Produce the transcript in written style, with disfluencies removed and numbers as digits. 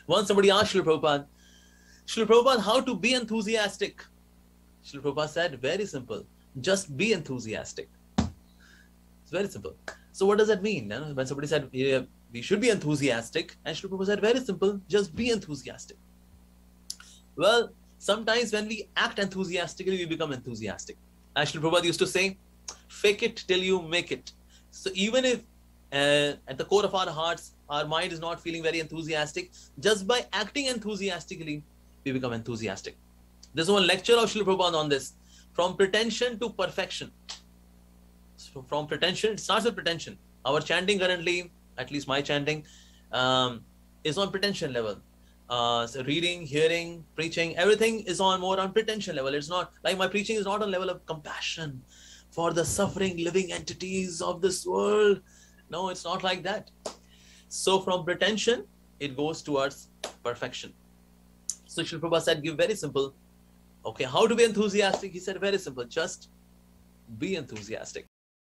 Once somebody asked Srila Prabhupada, how to be enthusiastic? Srila Prabhupada said, very simple, just be enthusiastic. It's very simple. So what does that mean? When somebody said, yeah, we should be enthusiastic, and Srila Prabhupada said, very simple, just be enthusiastic. Well, sometimes when we act enthusiastically, we become enthusiastic. As Srila Prabhupada used to say, fake it till you make it. So even if at the core of our hearts, our mind is not feeling very enthusiastic, just by acting enthusiastically, we become enthusiastic. There's one lecture of Srila Prabhupada on this, from pretension to perfection. So from pretension, it starts with pretension. Our chanting currently, at least my chanting, is on pretension level. So reading, hearing, preaching, everything is on more on pretension level. It's not like my preaching is not on level of compassion for the suffering living entities of this world. No, it's not like that. So from pretension, it goes towards perfection. So Srila Prabhupada said, give very simple. Okay, how to be enthusiastic? He said, very simple, just be enthusiastic.